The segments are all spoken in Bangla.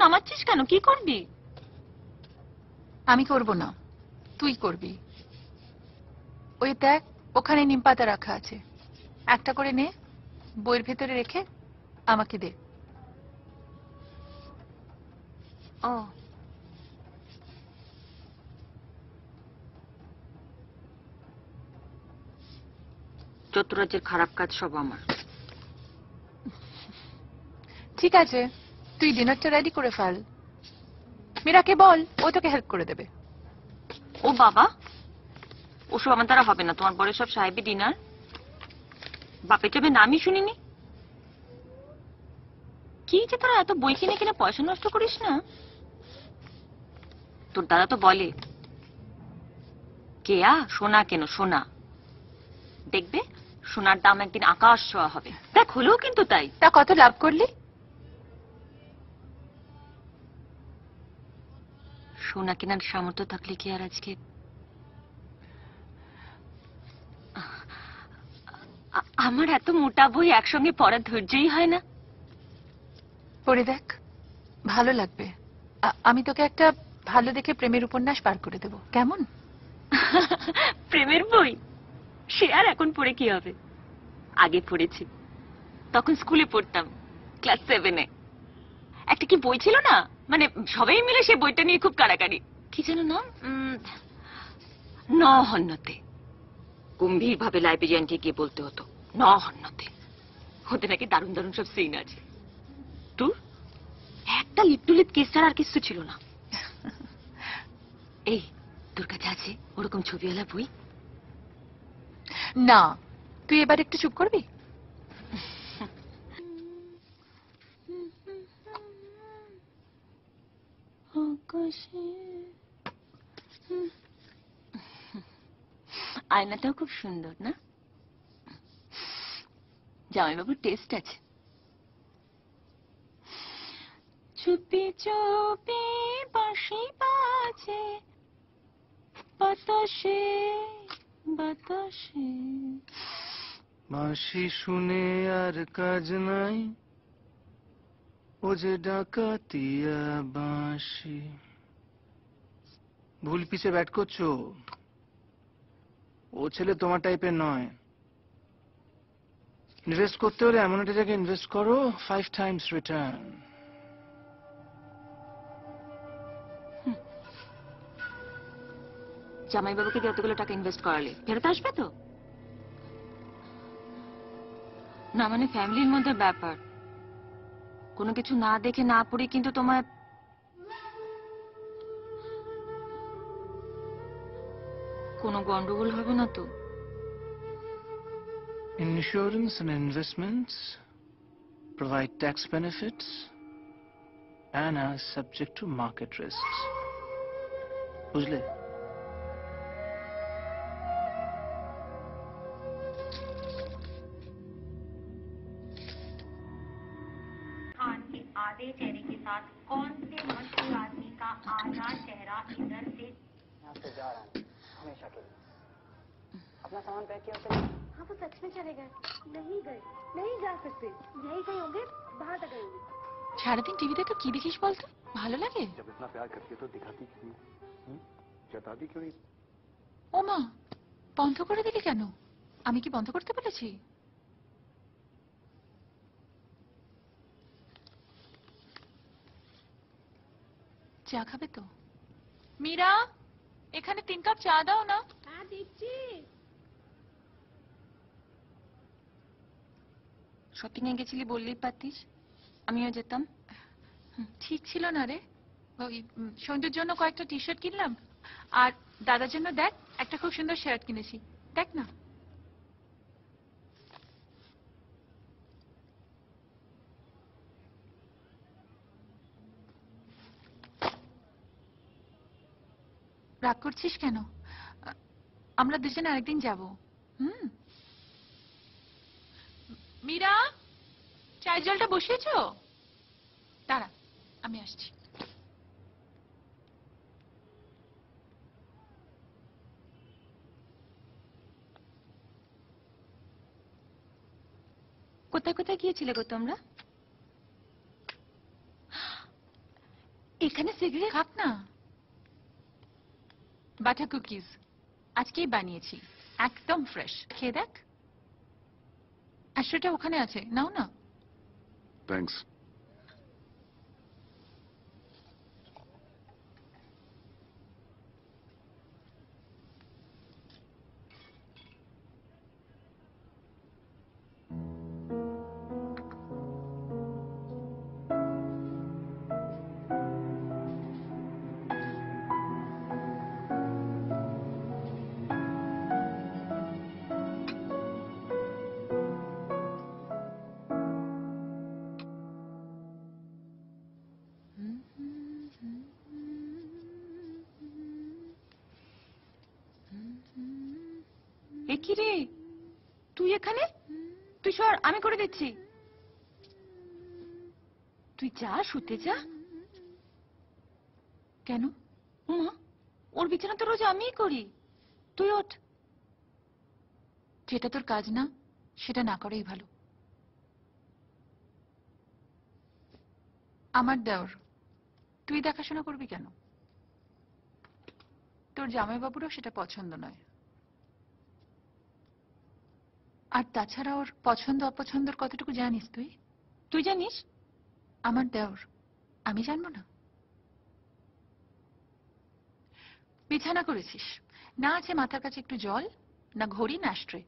নামাচ্ছিস কেন? কি করবি? আমি করব না, তুই করবি। ওই দেখ, ওখানে নিম পাতা রাখা আছে, একটা করে নে, বইয়ের ভেতরে রেখে আমাকে দে। ও, চতুরাজ্যের খারাপ কাজ সব আমার। ঠিক আছে, তুই ডিনারটা রেডি করে ফেল। মীরাকে বল, ও তোকে হেল্প করে দেবে। ও বাবা, ওসব আমার দ্বারা হবে না। তোমার বড় সব সাহেবি ডিনার, বাপের জবে নামই শুনিনি। কি যে তোরা এত বই কিনে কিনে পয়সা নষ্ট করিস না? তোর দাদা তো বলে, কেয়া সোনা কেন, সোনা দেখবে সোনার দাম একদিন আকাশ ছোঁয়া হবে। দেখ হলেও কিন্তু তাই। তা কত লাভ করলি? সোনা কেনার সামর্থ্য থাকলে কি আর আজকে আমার এত মোটা বই একসঙ্গে পড়ার ধৈর্যই হয় না। পড়ে দেখ, ভালো লাগবে। আমি তোকে একটা ভালো দেখে প্রেমের উপন্যাস পার করে দেব, কেমন? প্রেমের বই? সে আর এখন পড়ে কি হবে? আগে পড়েছি, তখন স্কুলে পড়তাম, ক্লাস 7-এ। একটা কি বই ছিল না, মানে সবাই মিলে সে বইটা নিয়ে খুব কাড়াকাড়ি। কি যেন নাম, নহন্যতে। গম্ভীর ভাবে লাইব্রেরিয়ানকে গিয়ে বলতে হতো নহন্যতে। ওতে নাকি দারুণ দারুণ সব সিন আছে। তুই একটা লিট্টুলিত কেস ছাড়া আর কিছু ছিল না। এই তোর কাছে আছে ওরকম ছবিওয়ালা বই? না, তুই এবার একটু চুপ করবি? আয়নাটাও খুব সুন্দর না? জামাইবাবুর টেস্ট আছে। চুপি চুপি বাঁশি বাজে বাতাসে বাতাসে। বাঁশি শুনে আর কাজ নাই, ও যে ডাকাতিয়া বাঁশি। ভুল পিছে ব্যাট করছো, ও ছেলে তোমার টাইপের নয়। ইনভেস্ট করতে হলে এমন একটা জায়গায় ইনভেস্ট করো, 5 times রিটার্ন। জামাইবাবুকে যতগুলো টাকা ইনভেস্ট করালে ফেরত আসবে তো? না মানে ফ্যামিলির মধ্যে ব্যাপার, কোনো কিছু না দেখে না পড়ে কিন্তু তোমার কোনো গন্ডগোল হবে না তো? Insurance and investments provide tax benefits and are subject to market risks. বুঝলে? खान के आधे चेहरे के साथ कौन से मशहूर आदमी का आधा चेहरा इधर से यहाँ से जा रहा हूँ हमेशा के लिए। अपना सामान पैक किया तो? हाँ, वो सच में चले गए? नहीं गए, नहीं जा सकते, यही कहीं होंगे, बाहर तक गए होंगे। সারাদিন টিভি দেখে কি দেখিস বলতো? ভালো লাগে? जब इतना प्यार करती है तो दिखाती क्यों नहीं? जताती क्यों नहीं? ও মা, বন্ধ করে দিলি কেন? আমি কি বন্ধ করতে বলেছি? চা খাবে তো? মীরা, এখানে 3 কাপ চা দাও না। হ্যাঁ, দিচ্ছি। শপিং এ গেছিলি বললেই পারতিস, আমিও যেতাম। ঠিক ছিল না রে। ওই সঞ্জুর জন্য কয়েকটা টি শার্ট কিনলাম, আর দাদার জন্য দেখ একটা খুব সুন্দর শার্ট কিনেছি, দেখ না। রাগ করছিস কেন? আমরা দুজনে আরেকদিন যাব। মীরা, চায়ের জলটা বসিয়েছো? দাঁড়া, আমি আসছি। কোথায় কোথায় গিয়েছিলে গো তোমরা? এখানে সিগারেট? খাক না। বাটার কুকিজ আজকেই বানিয়েছি, একদম ফ্রেশ। খেয়ে দেখ। আর সেটা ওখানে আছে, নাও না। थैंक्स। এ কি রে, তুই এখানে? তুই সর, আমি করে দিচ্ছি। তুই যা, শুতে যা। কেন? মা, ওর বিছানা তো রোজ আমিই করি। তুই ওঠ। যেটা তোর কাজ না সেটা না করেই ভালো। আমার দেওর, তুই দেখাশোনা করবি কেন? তোর জামাইবাবুরও সেটা পছন্দ নয়। আর তাছাড়া ওর পছন্দ অপছন্দের কতটুকু জানিস তুই? তুই জানিস? আমার দেওর, আমি জানবো না? বিছানা করেছিস, না আছে মাথার কাছে একটু জল, না ঘড়ি, না স্ট্রে।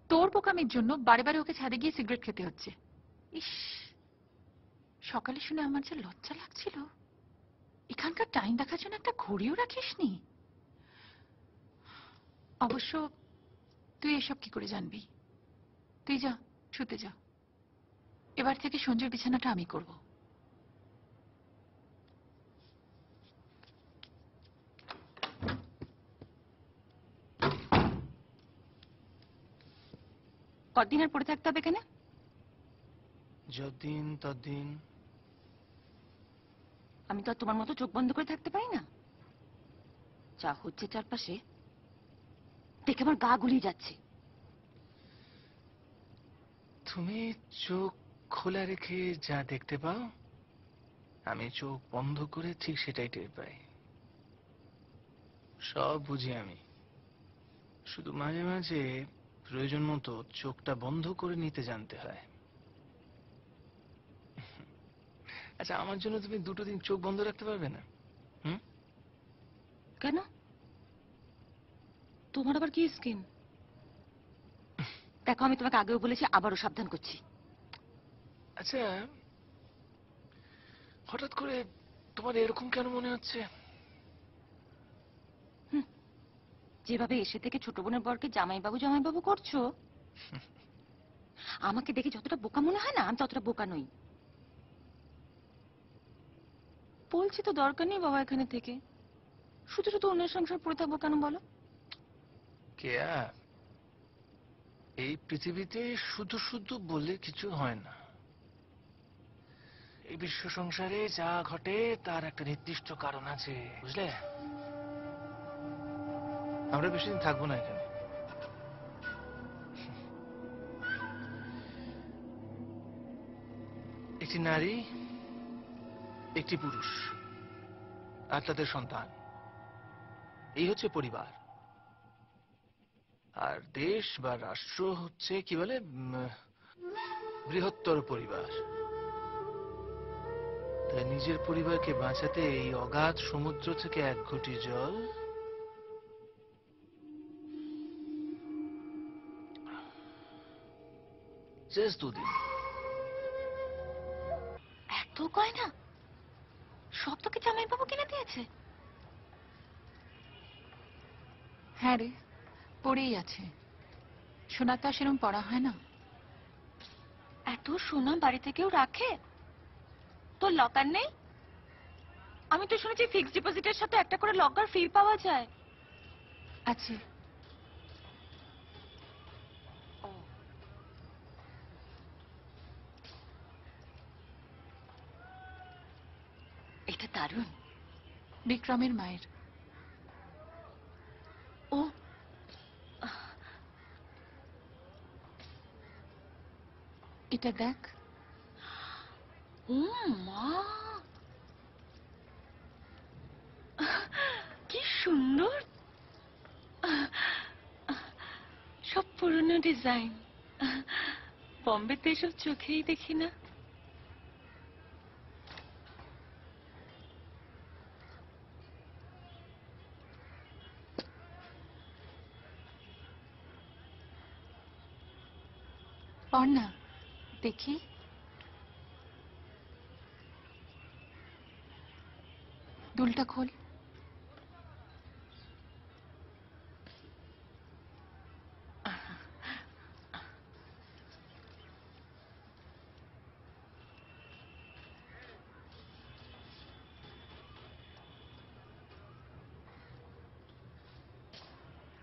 তোর বোকামির জন্য বারে বারে ওকে ছাদে গিয়ে সিগারেট খেতে হচ্ছে। ইস, সকালে শুনে আমার যে লজ্জা লাগছিল। এখানকার টাইম দেখার জন্য একটা ঘড়িও রাখিসনি। অবশ্য তুই এসব কি করে জানবি? তুই যা, শুতে যা। এবার থেকে সঞ্জয়ের বিছানাটা আমি করব। কতদিন আর পড়ে থাকতে হবে এখানে? যতদিন ততদিন। আমি তো আর তোমার মতো চোখ বন্ধ করে থাকতে পারি না। যা হচ্ছে চারপাশে দেখে আমার গা গুলিয়ে যাচ্ছে। তুমি চোখ খোলা রেখে যা দেখতে পাও, আমি চোখ বন্ধ করে ঠিক সেটাই টের পাই। সব বুঝি আমি, শুধু মাঝে মাঝে প্রয়োজন মতো চোখটা বন্ধ করে নিতে জানতে হয়। আচ্ছা, আমার জন্য তুমি 2 দিন চোখ বন্ধ রাখতে পারবে না? হুম? কেন? তোমার আবার কি স্কিম? দেখো, আমি তোমাকে আগেও বলেছি, আবারও সাবধান করছি। আচ্ছা, হঠাৎ করে তোমার এরকম কেন মনে হচ্ছে? যেভাবে এসে থেকে ছোট বোনের বরকে জামাইবাবু জামাইবাবু করছো, আমাকে দেখে যতটা বোকা মনে হয় না, আমি ততটা বোকা নই। বলছি তো দরকার নেই বাবা এখানে থেকে। শুধু শুধু অন্যের সংসার পড়ে থাকবো কেন বলো? কেয়া, এই পৃথিবীতে শুধু শুধু বলে কিছু হয় না। এই বিশ্ব সংসারে যা ঘটে তার একটা নির্দিষ্ট কারণ আছে, বুঝলে? আমরা বেশি দিন থাকবো না এখানে। একটি নারী, একটি পুরুষ, আর তাদের সন্তান, এই হচ্ছে পরিবার। আর দেশ বা রাষ্ট্র হচ্ছে কি বলে, বৃহত্তর পরিবার। তাই নিজের পরিবারকে বাঁচাতে এই অগাধ সমুদ্র থেকে 1 ঘটি জল জাস্ট 2 দিন। এত গয়না সব তোকে জামাইবাবু কিনে দিয়েছে? হ্যাঁ রে, পড়েই আছে। সোনা তো আর সেরকম পড়া হয় না। এত সোনা বাড়িতে কেউ রাখে? তোর লকার নেই? আমি তো শুনেছি ফিক্সড ডিপোজিটের সাথে একটা করে লকার ফ্রি পাওয়া যায়। আছে। এটা দারুণ। বিক্রমের মায়ের। ও, এটা দেখ। ও মা, ডিজাইন, বম্বেতে এসব চোখেই দেখি না। পড় না, দেখি। দুলটা খোল।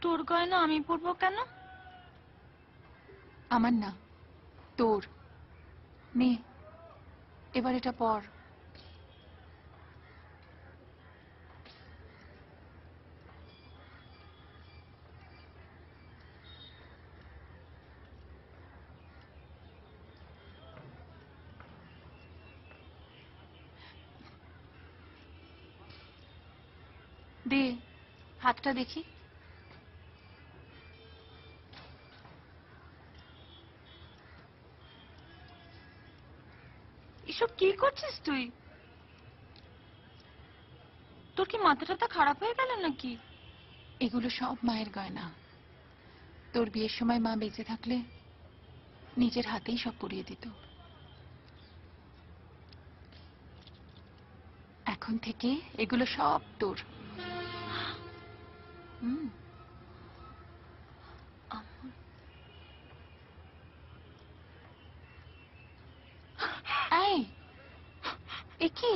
তোর গয়না আমি পরবো কেন? আমার না, তোর। নে, এবার এটা পর। দে, হাতটা দেখি। এসব কি করছিস তুই? তোর কি মাথা টাথা খারাপ হয়ে গেল নাকি? এগুলো সব মায়ের গয়না। তোর বিয়ের সময় মা বেঁচে থাকলে নিজের হাতেই সব পরিয়ে দিত। এখন থেকে এগুলো সব তোর। হুম। এই, এ কি?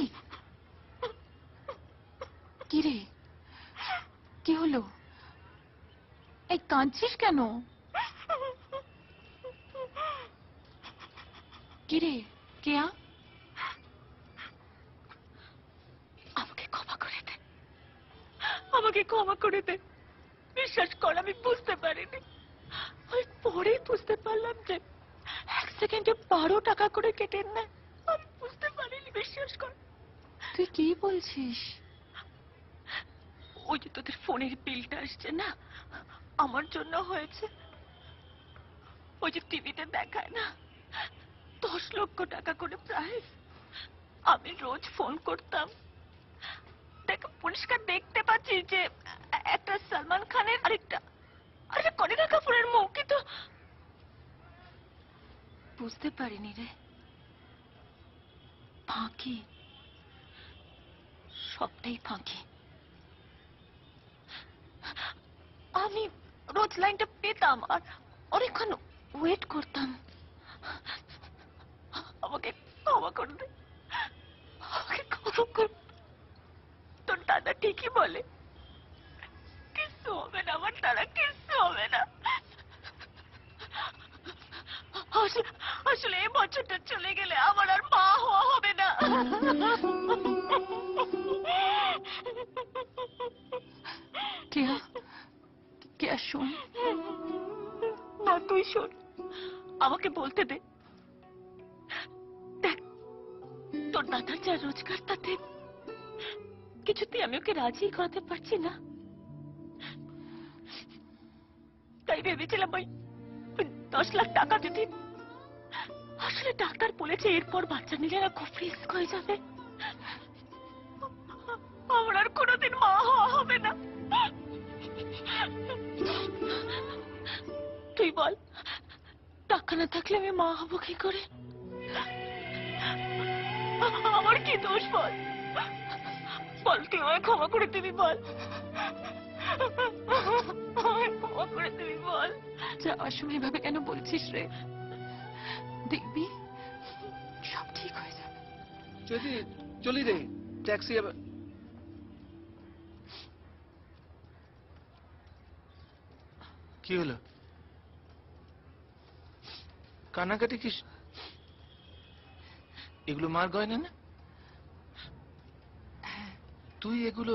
কি রে, কি হলো? এই কাঁদছিস কেন? কি রে, কেয়া? আমাকে ক্ষমা করে দে, আমাকে ক্ষমা করে দে। বিশ্বাস কর, আমি বুঝতে পারিনি। ওই পরেই বুঝতে পারলাম যে 1 সেকেন্ডে 12 টাকা করে কেটে নেয়। আমি বুঝতে পারিনি, বিশ্বাস কর। তুই কি বলছিস? ওই যে তোদের ফোনের বিলটা আসছে না, আমার জন্য হয়েছে। ওই যে টিভিতে দেখায় না 10 লক্ষ টাকা করে প্রাইস। আমি রোজ ফোন করতাম, দেখ পরিষ্কার দেখতে পাচ্ছি যে একটা সালমান খানের আরেকটা করিনা কাপুরের মুখ, কিন্তু বুঝতে পারিনি রে। ফাঁকি, সবটাই ফাঁকি। আমি রোজ লাইনটা পেতাম আর অনেকক্ষণ ওয়েট করতাম। আমাকে ক্ষমা করে দে, আমাকে ক্ষমা কর। তোর দাদা ঠিকই বলে, কিচ্ছু হবে না আমার দ্বারা, কিচ্ছু হবে না। আসলে এই বছরটা চলে গেলে আমার আর মা হওয়া হবে না। কেয়া, কেয়া শোন। না, তুই শোন, আমাকে বলতে দে। দেখ, তোর দাদার যা রোজগার তাতে কিছুতেই আমি ওকে রাজি করাতে পারছি না। তাই ভেবেছিলাম ওই 10 লাখ টাকা যদি, আসলে ডাক্তার বলেছে এরপর বাচ্চা নিলে না খুব রিস্ক হয়ে যাবে। আমার আর কোনোদিন মা হওয়া হবে না। তুই বল, টাকা না থাকলে আমি মা হবো কি করে? আমার কি দোষ বল? বল, তুই আমায় ক্ষমা করে দিবি, বল। আমায় ক্ষমা করে দিবি, বল। যাওয়ার সময় এভাবে কেন বলছিস রে? দেখবি সব ঠিক হয়ে যাবে। যদি চলি রে, ট্যাক্সি কি হলো? কান্নাকাটি কি? এগুলো মার গয়না না? তুই এগুলো